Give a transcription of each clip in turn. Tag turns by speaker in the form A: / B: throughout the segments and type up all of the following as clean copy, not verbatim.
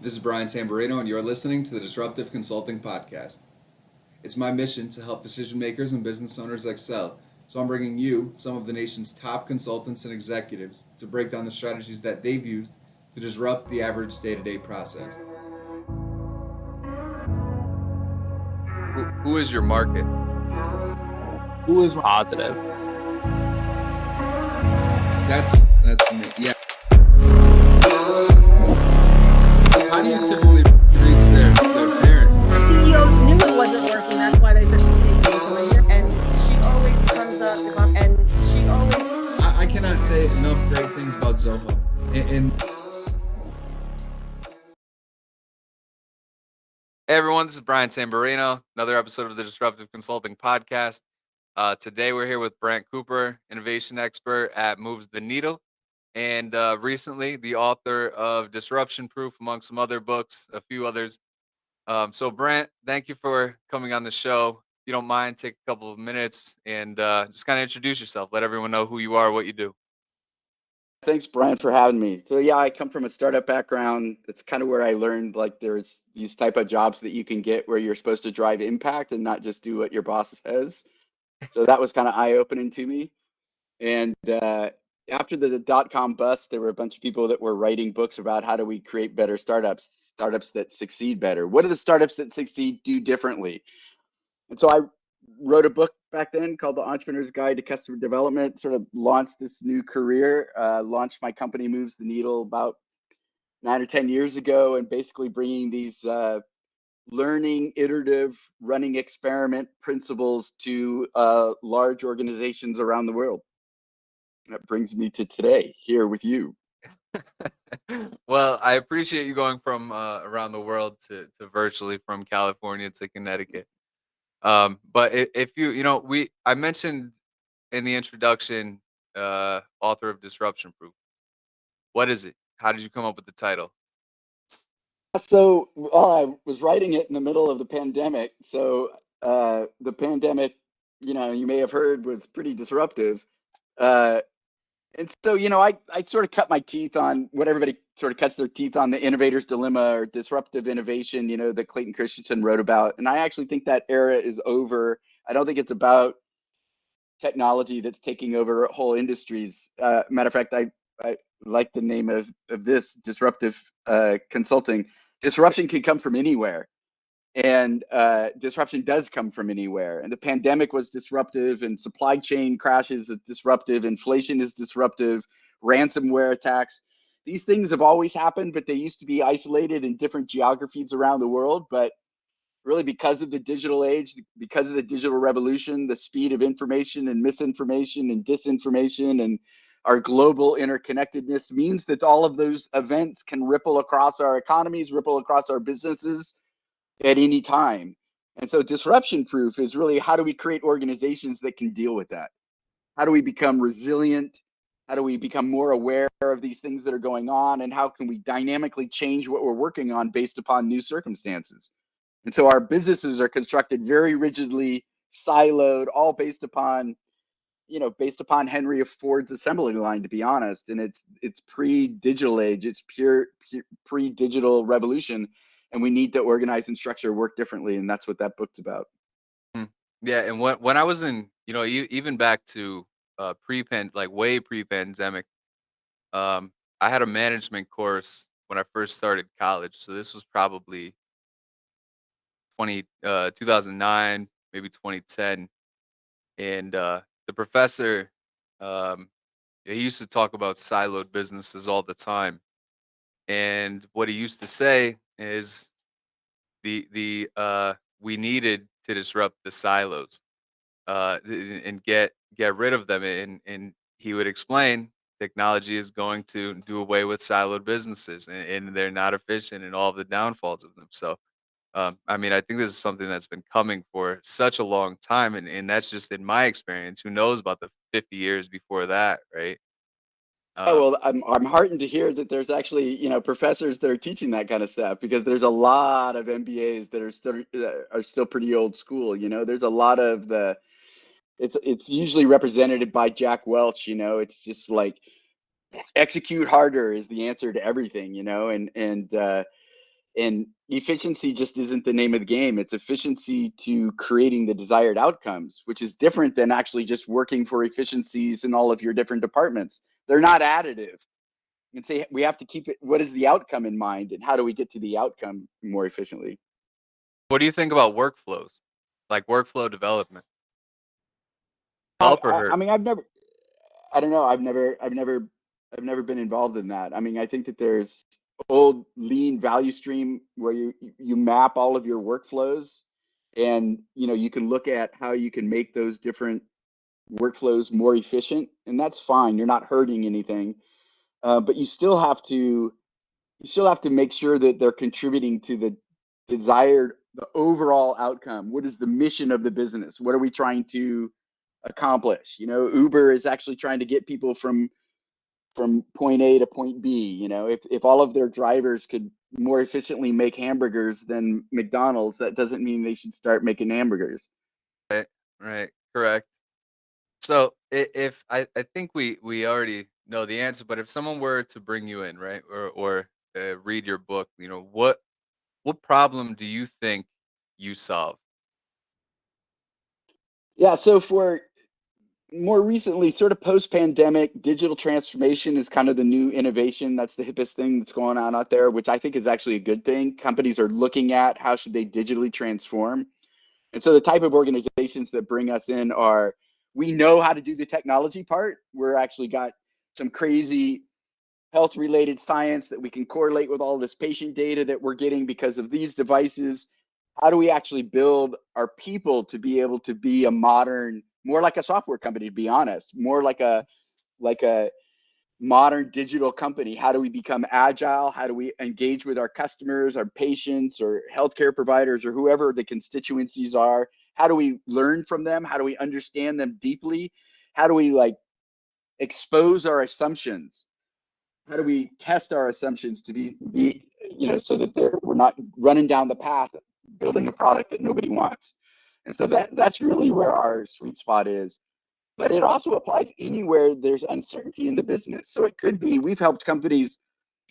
A: This is Brian Samborino, and you're listening to the Disruptive Consulting Podcast. It's my mission to help decision makers and business owners excel, so I'm bringing you some of the nation's top consultants and executives to break down the strategies that they've used to disrupt the average day-to-day process.
B: Who is your market?
C: Who is positive?
A: That's me. Yeah. How do you typically reach their parents?
D: CEOs knew it wasn't working. That's why they said, "Okay, come in here." And she always comes up, and she always.
A: I cannot say enough great things about Zoho.
B: Hey everyone, this is Brian Samborino, another episode of the Disruptive Consulting Podcast. Today we're here with Brant Cooper, innovation expert at Moves the Needle, and recently the author of Disruption Proof, among some other books, a few others. So Brant, thank you for coming on the show. If you don't mind, take a couple of minutes and just kind of introduce yourself. Let everyone know who you are, what you do.
C: Thanks, Brian, for having me. So yeah, I come from a startup background. It's kind of where I learned like there's these type of jobs that you can get where you're supposed to drive impact and not just do what your boss says. So that was kind of eye-opening to me. And after the dot-com bust, there were a bunch of people that were writing books about how do we create better startups that succeed better. What do the startups that succeed do differently? And so I wrote a book back then called The Entrepreneur's Guide to Customer Development, sort of launched this new career, launched my company Moves the Needle about 9 or 10 years ago, and basically bringing these learning, iterative, running experiment principles to large organizations around the world. That brings me to today here with you.
B: Well, I appreciate you going from around the world to virtually from California to Connecticut. But if I mentioned in the introduction, author of Disruption Proof. What is it? How did you come up with the title?
C: So, well, I was writing it in the middle of the pandemic. So, the pandemic, you may have heard, was pretty disruptive. Uh, and so, I sort of cut my teeth on what everybody sort of cuts their teeth on, the innovator's dilemma or disruptive innovation, that Clayton Christensen wrote about. And I actually think that era is over. I don't think it's about technology that's taking over whole industries. Matter of fact, I like the name of this disruptive consulting. Disruption can come from anywhere, and disruption does come from anywhere. And the pandemic was disruptive, and supply chain crashes is disruptive, inflation is disruptive, ransomware attacks. These things have always happened, but they used to be isolated in different geographies around the world. But really, because of the digital age, because of the digital revolution, the speed of information and misinformation and disinformation and our global interconnectedness means that all of those events can ripple across our economies, ripple across our businesses at any time. And so disruption proof is really, how do we create organizations that can deal with that? How do we become resilient? How do we become more aware of these things that are going on? And how can we dynamically change what we're working on based upon new circumstances? And so our businesses are constructed very rigidly, siloed, all based upon Henry Ford's assembly line, to be honest. And it's pre-digital age, it's pure pre-digital revolution. And we need to organize and structure work differently. And that's what that book's about.
B: Mm. Yeah, and when I was in, even back to way pre-pandemic, I had a management course when I first started college. So this was probably 2009, maybe 2010. And the professor, um, he used to talk about siloed businesses all the time. And what he used to say is we needed to disrupt the silos, and get rid of them. And he would explain technology is going to do away with siloed businesses, and they're not efficient, and all of the downfalls of them. So I mean, I think this is something that's been coming for such a long time, and that's just in my experience. Who knows about the 50 years before that, right?
C: Oh,
B: Um,
C: well, I'm heartened to hear that there's actually, professors that are teaching that kind of stuff, because there's a lot of MBAs that are still pretty old school. There's a lot of it's usually represented by Jack Welch. It's just like execute harder is the answer to everything. And And efficiency just isn't the name of the game. It's efficiency to creating the desired outcomes, which is different than actually just working for efficiencies in all of your different departments. They're not additive. And say we have to keep it, what is the outcome in mind, and how do we get to the outcome more efficiently?
B: What do you think about workflows, like workflow development?
C: I,
B: Help or
C: I
B: hurt?
C: mean, I don't know. I've never been involved in that. I mean, I think that there's old lean value stream where you map all of your workflows, and you can look at how you can make those different workflows more efficient, and that's fine. You're not hurting anything, but you still have to make sure that they're contributing to the overall outcome. What is the mission of the business? What are we trying to accomplish? Uber is actually trying to get people from point A to point B. If all of their drivers could more efficiently make hamburgers than McDonald's, that doesn't mean they should start making hamburgers.
B: Right, right, correct. So if I think we already know the answer, but if someone were to bring you in, right, or read your book, what problem do you think you solve?
C: Yeah, so for more recently, sort of post-pandemic, digital transformation is kind of the new innovation. That's the hippest thing that's going on out there, which I think is actually a good thing. Companies are looking at how should they digitally transform. And so the type of organizations that bring us in are, we know how to do the technology part. We're actually got some crazy health related science that we can correlate with all this patient data that we're getting because of these devices. How do we actually build our people to be able to be a modern, more like a software company, to be honest, more like a modern digital company? How do we become agile? How do we engage with our customers, our patients, or healthcare providers, or whoever the constituencies are? How do we learn from them? How do we understand them deeply? How do we expose our assumptions? How do we test our assumptions to be so that we're not running down the path building a product that nobody wants? And so that's really where our sweet spot is. But it also applies anywhere there's uncertainty in the business. So it could be, we've helped companies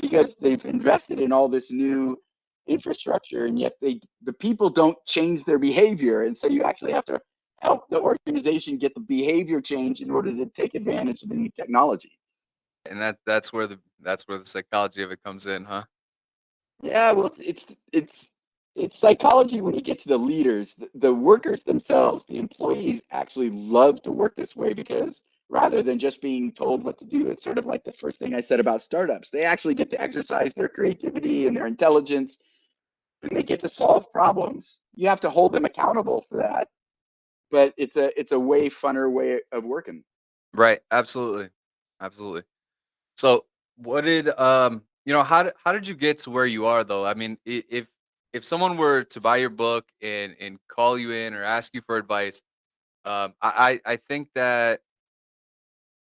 C: because they've invested in all this new infrastructure, and yet the people don't change their behavior. And so you actually have to help the organization get the behavior change in order to take advantage of the new technology.
B: And that's where the psychology of it comes in, huh?
C: Yeah, well, it's psychology when you get to the leaders. The workers themselves, the employees, actually love to work this way because rather than just being told what to do, it's sort of like the first thing I said about startups. They actually get to exercise their creativity and their intelligence, and they get to solve problems. You have to hold them accountable for that, but it's a way funner way of working.
B: Right, absolutely, absolutely. So, what did how did you get to where you are though? I mean, if someone were to buy your book and call you in or ask you for advice, I think that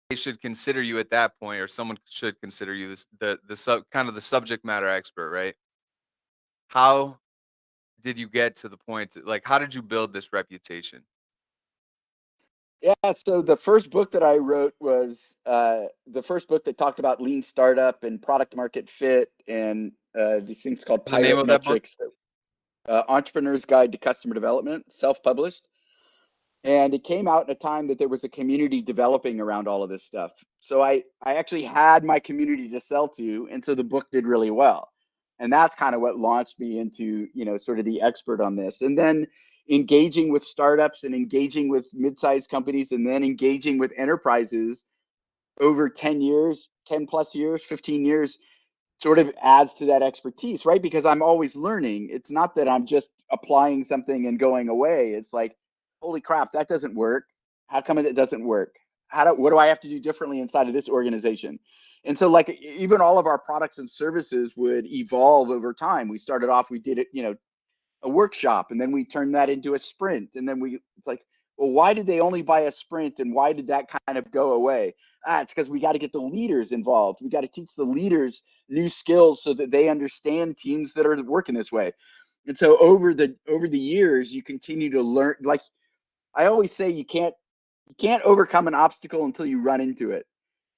B: they should consider you at that point, or someone should consider you the subject matter expert, right? How did you get to the point like how did you build this reputation?
C: Yeah, so the first book that I wrote was the first book that talked about lean startup and product market fit and these things called
B: What's the name
C: pilot
B: of that book?
C: metrics. Entrepreneur's Guide to Customer Development, self-published. And it came out in a time that there was a community developing around all of this stuff. So I actually had my community to sell to, and so the book did really well. And that's kind of what launched me into, sort of the expert on this. And then engaging with startups and engaging with mid-sized companies and then engaging with enterprises over 10 years, 10 plus years, 15 years, sort of adds to that expertise, right? Because I'm always learning. It's not that I'm just applying something and going away. It's like, holy crap, that doesn't work. How come it doesn't work? What do I have to do differently inside of this organization? And so even all of our products and services would evolve over time. We started off, we did it, a workshop, and then we turned that into a sprint, and then it's like, well, why did they only buy a sprint, and why did that kind of go away? It's because we got to get the leaders involved. We got to teach the leaders new skills so that they understand teams that are working this way. And so over the years, you continue to learn. Like I always say, you can't overcome an obstacle until you run into it.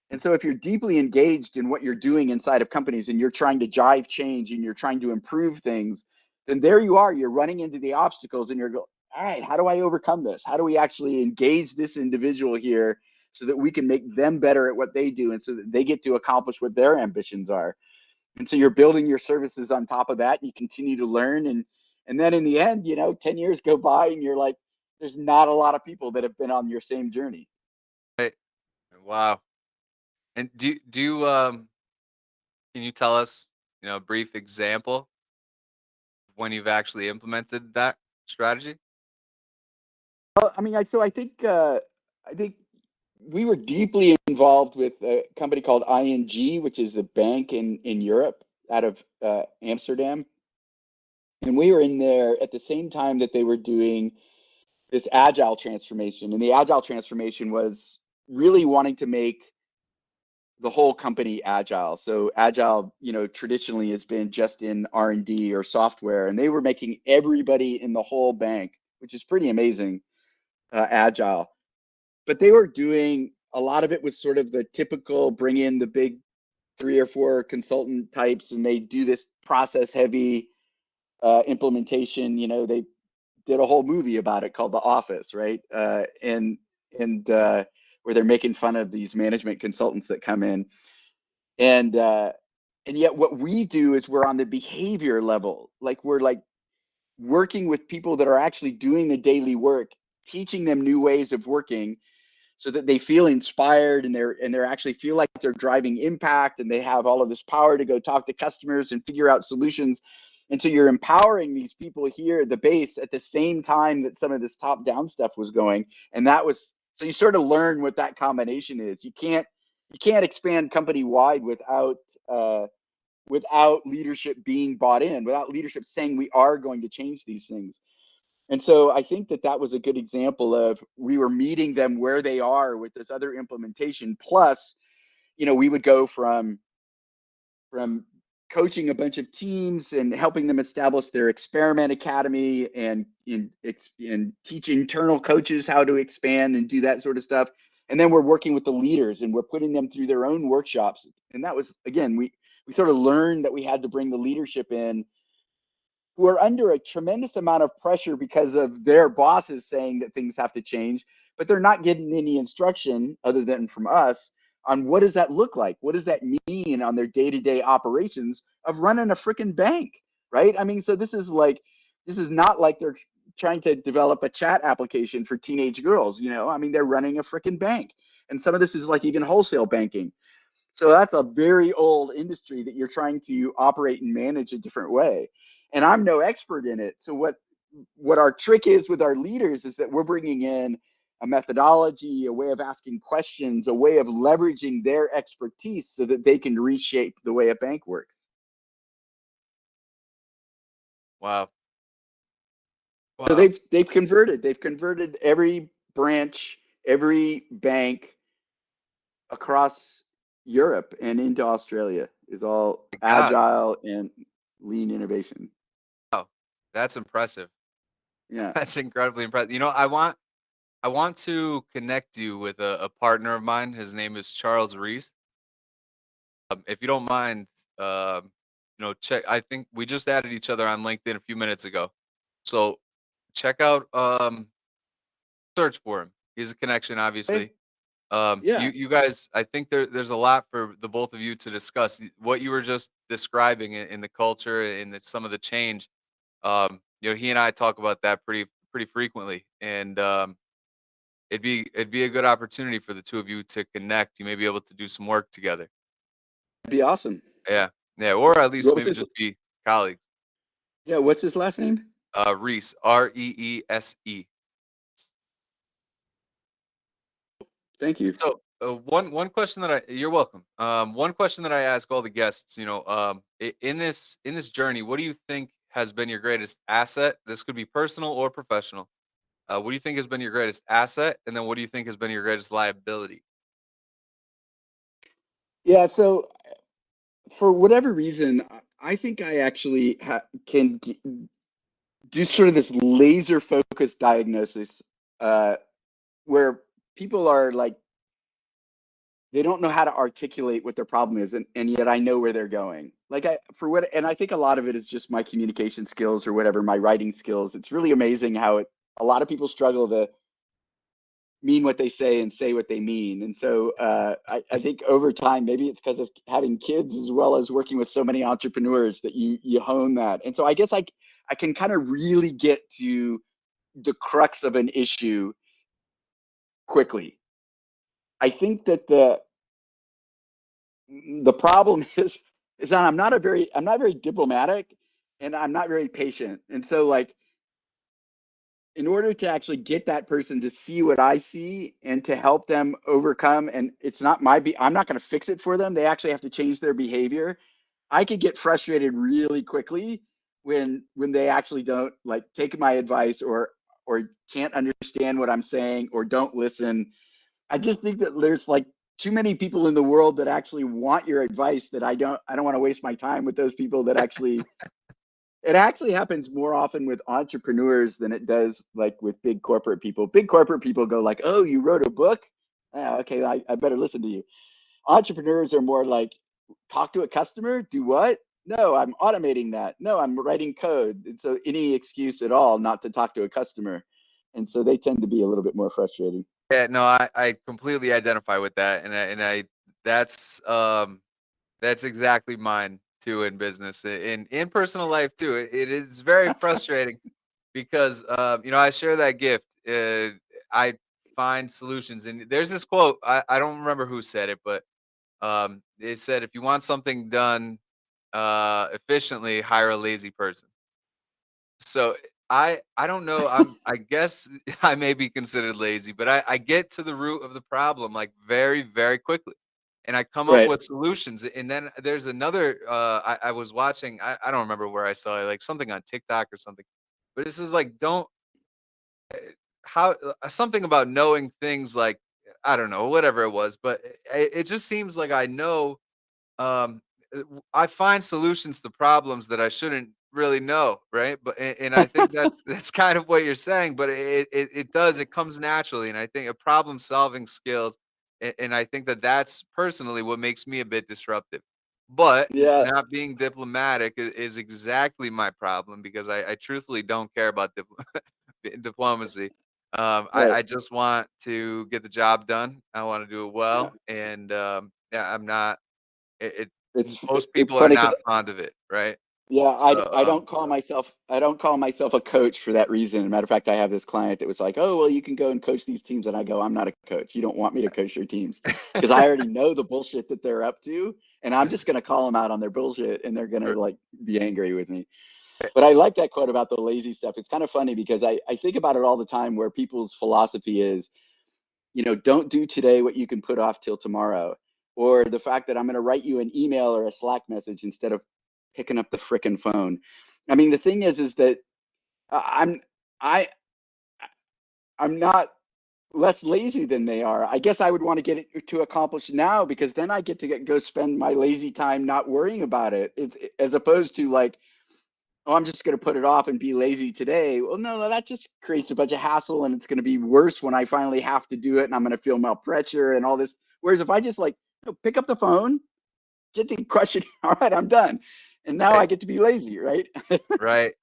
C: And so if you're deeply engaged in what you're doing inside of companies and you're trying to drive change and you're trying to improve things, then there you are, you're running into the obstacles and you're going, all right, how do I overcome this? How do we actually engage this individual here so that we can make them better at what they do and so that they get to accomplish what their ambitions are? And so you're building your services on top of that. You continue to learn. And then in the end, 10 years go by and you're like, there's not a lot of people that have been on your same journey.
B: Right. Wow. And do you can you tell us, a brief example of when you've actually implemented that strategy?
C: Well, I mean, I think we were deeply involved with a company called ING, which is a bank in Europe out of Amsterdam. And we were in there at the same time that they were doing this agile transformation. And the agile transformation was really wanting to make the whole company agile. So agile, traditionally has been just in R&D or software, and they were making everybody in the whole bank, which is pretty amazing, agile. But they were doing a lot of it was sort of the typical bring in the big 3 or 4 consultant types, and they do this process heavy implementation. They did a whole movie about it called The Office, right? And where they're making fun of these management consultants that come in, and yet what we do is we're on the behavior level, like we're like working with people that are actually doing the daily work, teaching them new ways of working so that they feel inspired and they're actually feel like they're driving impact and they have all of this power to go talk to customers and figure out solutions. And so you're empowering these people here at the base at the same time that some of this top down stuff was going. And that was, so you sort of learn what that combination is. You can't expand company wide without leadership being bought in, without leadership saying we are going to change these things. And so I think that was a good example of we were meeting them where they are with this other implementation. Plus, we would go from coaching a bunch of teams and helping them establish their experiment academy and teach internal coaches how to expand and do that sort of stuff. And then we're working with the leaders and we're putting them through their own workshops. And that was, again, we sort of learned that we had to bring the leadership in who are under a tremendous amount of pressure because of their bosses saying that things have to change, but they're not getting any instruction other than from us on what does that look like? What does that mean on their day-to-day operations of running a freaking bank, right? I mean, so this is not like they're trying to develop a chat application for teenage girls, I mean, they're running a freaking bank. And some of this is like even wholesale banking. So that's a very old industry that you're trying to operate and manage a different way. And I'm no expert in it. So what our trick is with our leaders is that we're bringing in a methodology, a way of asking questions, a way of leveraging their expertise so that they can reshape the way a bank works.
B: Wow.
C: So
B: Wow.
C: they've converted every branch, every bank across Europe and into Australia is all
B: My God.
C: agile and lean innovation.
B: Wow. That's impressive.
C: Yeah.
B: That's incredibly impressive. I want to connect you with a partner of mine. His name is Charles Reese. If you don't mind, check. I think we just added each other on LinkedIn a few minutes ago. So check out, search for him. He's a connection,
C: Okay.
B: obviously.
C: Yeah.
B: You guys, I think there's a lot for the both of you to discuss. What you were just describing in the culture and some of the change. He and I talk about that pretty frequently, and it'd be a good opportunity for the two of you to connect. You may be able to do some work together.
C: That'd be awesome.
B: Yeah, yeah, or at least
C: What was
B: maybe
C: his?
B: just be colleagues.
C: Yeah. What's his last name?
B: Reese, Reese.
C: Thank you.
B: So, one question that you're welcome. One question that I ask all the guests, in this journey, what do you think has been your greatest asset? This could be personal or professional. What do you think has been your greatest asset, and then what do you think has been your greatest liability?
C: Yeah. So for whatever reason, I think I actually can do sort of this laser focused diagnosis uh, where people are like they don't know how to articulate what their problem is, and yet I know where they're going. And I think a lot of it is just my communication skills or whatever, my writing skills. It's really amazing how a lot of people struggle to mean what they say and say what they mean. And so I think over time, maybe it's because of having kids as well as working with so many entrepreneurs that you hone that. And so I guess I can kind of really get to the crux of an issue quickly. I think that the problem is that I'm not very diplomatic, and I'm not very patient. And so like in order to actually get that person to see what I see and to help them overcome, and it's not I'm not going to fix it for them. They actually have to change their behavior. I could get frustrated really quickly when they actually don't like take my advice or can't understand what I'm saying or don't listen. I just think that there's like too many people in the world that actually want your advice that I don't want to waste my time with those people that actually it actually happens more often with entrepreneurs than it does like with big corporate people. Big corporate people go like, "Oh, you wrote a book? Oh, okay, I better listen to you." Entrepreneurs are more like, "Talk to a customer? Do what? No, I'm automating that. No, I'm writing code." And so any excuse at all not to talk to a customer. And so they tend to be a little bit more frustrating.
B: Yeah, no, I completely identify with that, and I that's exactly mine too in business, in personal life too. It is very frustrating because I share that gift. I find solutions, and there's this quote. I don't remember who said it, but it said, "If you want something done efficiently, hire a lazy person." So I don't know. I guess I may be considered lazy, but I get to the root of the problem like very, very quickly. And I come up
C: Right.
B: with solutions. And then there's another I was watching, I don't remember where I saw it, like something on TikTok or something. But this is like don't how something about knowing things like I don't know, whatever it was, but it just seems like I know um I find solutions to problems that I shouldn't really know, right? But and I think that's kind of what you're saying, but it comes naturally, and I think a problem solving skills, and I think that's personally what makes me a bit disruptive. But
C: Yeah.
B: not being diplomatic is exactly my problem because I truthfully don't care about diplomacy.
C: Right.
B: I just want to get the job done. I want to do it
C: Yeah.
B: well, and yeah, I'm not. It most
C: It's
B: people are
C: funny because
B: not fond of it, right?
C: yeah,
B: So,
C: I don't call myself a coach for that reason. Matter of fact, I have this client that was like, "Oh, well, you can go and coach these teams," and I go, "I'm not a coach. You don't want me to coach your teams because I already know the bullshit that they're up to, and I'm just going to call them out on their bullshit, and they're going to
B: r
C: like be angry with me." But I like that quote about the lazy stuff. It's kind of funny because I think about it all the time, where people's philosophy is, don't do today what you can put off till tomorrow, or the fact that I'm going to write you an email or a Slack message instead of picking up the frickin' phone. I mean, the thing is that I'm I I'm not less lazy than they are. I guess I would want to get it to accomplish now because then I get to go spend my lazy time not worrying about it. It's as opposed to like, oh, I'm just going to put it off and be lazy today. Well, no, that just creates a bunch of hassle, and it's going to be worse when I finally have to do it, and I'm going to feel more pressure and all this. Whereas if I just like pick up the phone, get the question, all right, I'm done, and now I
B: right,
C: get to be lazy, right?
B: right.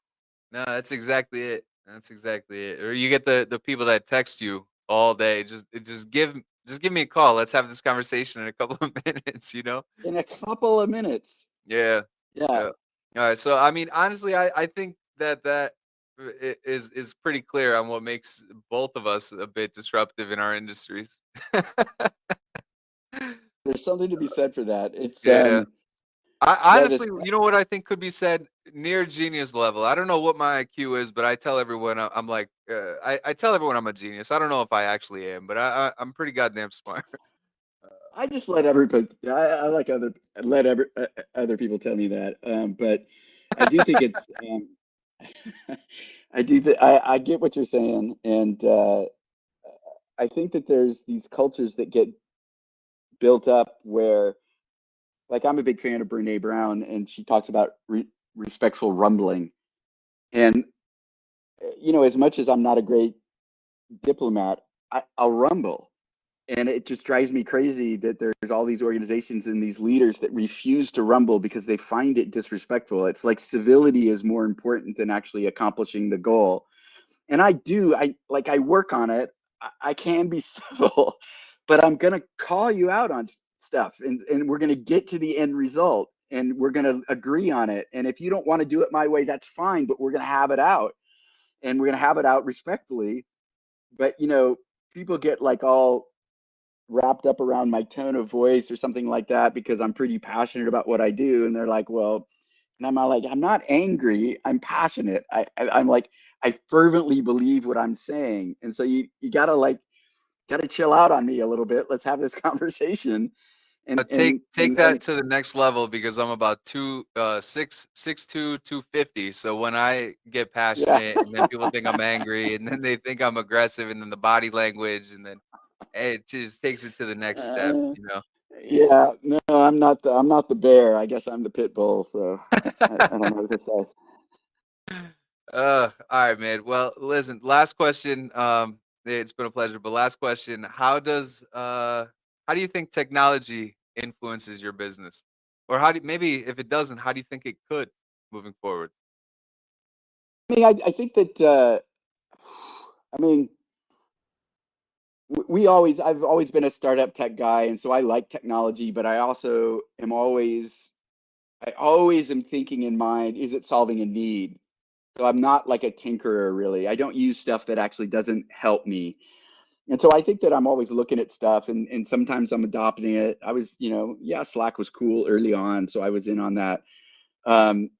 B: No, that's exactly it. That's exactly it. Or you get the people that text you all day, just give me a call. Let's have this conversation in a couple of minutes, you know?
C: In a couple of minutes.
B: Yeah.
C: Yeah.
B: Yeah. Alright, so, I mean, honestly, I think is pretty clear on what makes both of us a bit disruptive in our industries.
C: There's something to be said for that. It's
B: Yeah. I
C: yeah,
B: honestly, you know what I think could be said? Near genius level. I don't know what my IQ is, but I tell everyone I'm like, I tell everyone I'm a genius. I don't know if I actually am, but I'm pretty goddamn smart.
C: I just let everybody. I like let other people tell me that. But I do think it's. I get what you're saying, and I think that there's these cultures that get built up where, like, I'm a big fan of Brene Brown, and she talks about respectful rumbling. And as much as I'm not a great diplomat, I'll rumble. And it just drives me crazy that there's all these organizations and these leaders that refuse to rumble because they find it disrespectful. It's like civility is more important than actually accomplishing the goal. And I work on it. I can be civil, but I'm going to call you out on stuff, and we're going to get to the end result, and we're going to agree on it. And if you don't want to do it my way, that's fine, but we're going to have it out, and we're going to have it out respectfully. But, people get like all wrapped up around my tone of voice or something like that because I'm pretty passionate about what I do. And they're like, well, and I'm like, I'm not angry. I'm passionate. I'm like, I fervently believe what I'm saying. And so you gotta chill out on me a little bit. Let's have this conversation. And
B: Take
C: and
B: take
C: and
B: that
C: and
B: to the next level because I'm about 250. So when I get
C: yeah.
B: passionate and then people think I'm angry and then they think I'm aggressive and then the body language and then it just takes it to the next step,
C: uh,
B: you know.
C: yeah, no, I'm not the bear. I guess I'm the pit bull. So I don't know what to say.
B: All right, man. Well, listen, last question. It's been a pleasure, but last question. How do you think technology influences your business? Or maybe if it doesn't, how do you think it could moving forward?
C: I mean, I think that I mean I've always been a startup tech guy, and so I like technology, but I always am thinking in mind, is it solving a need? So I'm not like a tinkerer really. I don't use stuff that actually doesn't help me. And so I think that I'm always looking at stuff, and sometimes I'm adopting it. I was, yeah, Slack was cool early on, so I was in on that. Um,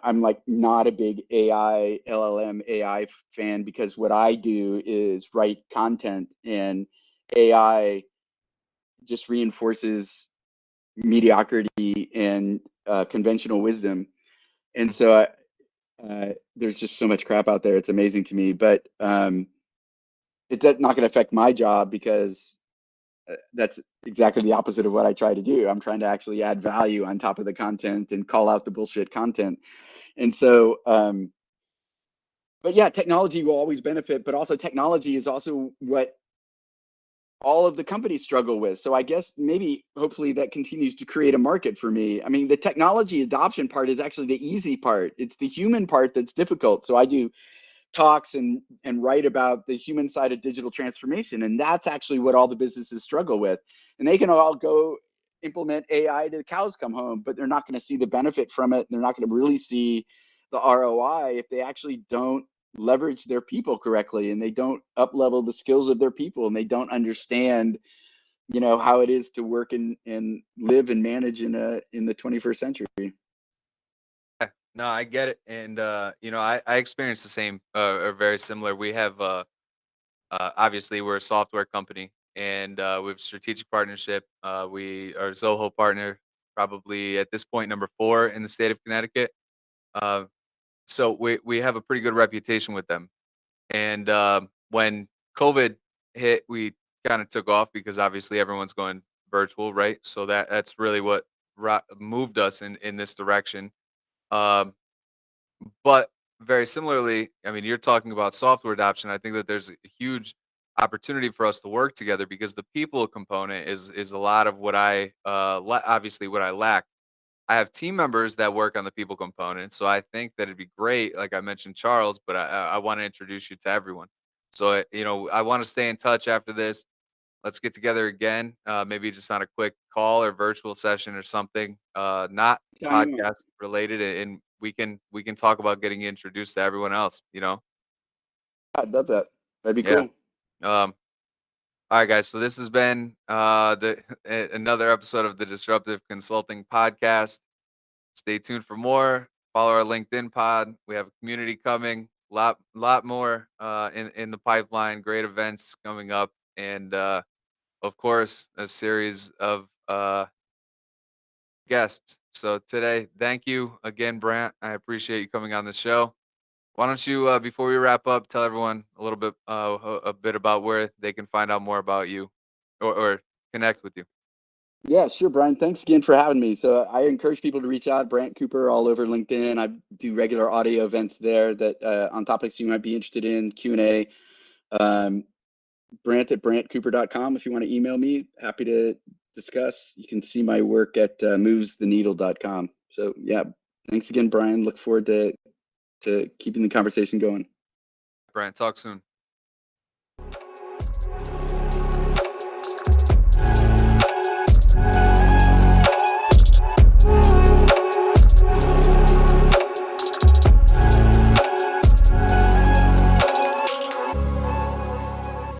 C: I'm like not a big LLM AI fan because what I do is write content, and AI just reinforces mediocrity and conventional wisdom. And so there's just so much crap out there. It's amazing to me, but it's not going to affect my job because that's exactly the opposite of what I try to do. I'm trying to actually add value on top of the content and call out the bullshit content. And so, but yeah, technology will always benefit, but also technology is also what all of the companies struggle with. So I guess maybe hopefully that continues to create a market for me. I mean, the technology adoption part is actually the easy part. It's the human part that's difficult. So I do talks and write about the human side of digital transformation, and that's actually what all the businesses struggle with. And they can all go implement AI to the cows come home, but they're not going to see the benefit from it. They're not going to really see the ROI if they actually don't leverage their people correctly, and they don't up level the skills of their people, and they don't understand how it is to work and live and manage in the 21st century.
B: No, I get it. And I experienced the same or very similar. We have obviously we're a software company and we have a strategic partnership. We are Zoho partner, probably at this point number 4 in the state of Connecticut. Uh, so we have a pretty good reputation with them. And when COVID hit, we kind of took off because obviously everyone's going virtual, right? So that's really what moved us in this direction. Um, but very similarly, I mean, you're talking about software adoption. I think that there's a huge opportunity for us to work together because the people component is a lot of what obviously what I lack. I have team members that work on the people component, so I think that it'd be great. Like I mentioned Charles, but I want to introduce you to everyone. So I want to stay in touch after this. Let's get together again, maybe just on a quick call or virtual session or something, not
C: Time,
B: podcast related, and we can talk about getting you introduced to everyone else.
C: I'd love that. That'd be
B: Yeah.
C: cool.
B: All right, guys. So this has been the another episode of the Disruptive Consulting Podcast. Stay tuned for more. Follow our LinkedIn pod. We have a community coming. Lot more in the pipeline. Great events coming up, and of course, a series of guests. So today, thank you again, Brant. I appreciate you coming on the show. Why don't you, before we wrap up, tell everyone a little bit, a bit about where they can find out more about you, or connect with you.
C: Yeah, sure, Brian. Thanks again for having me. So I encourage people to reach out, Brant Cooper, all over LinkedIn. I do regular audio events there that on topics you might be interested in, Q&A. Um, Brant at brantcooper.com. If you want to email me, happy to discuss. You can see my work at movestheneedle.com. So yeah, thanks again, Brian. Look forward to keeping the conversation going.
B: Brant, talk soon.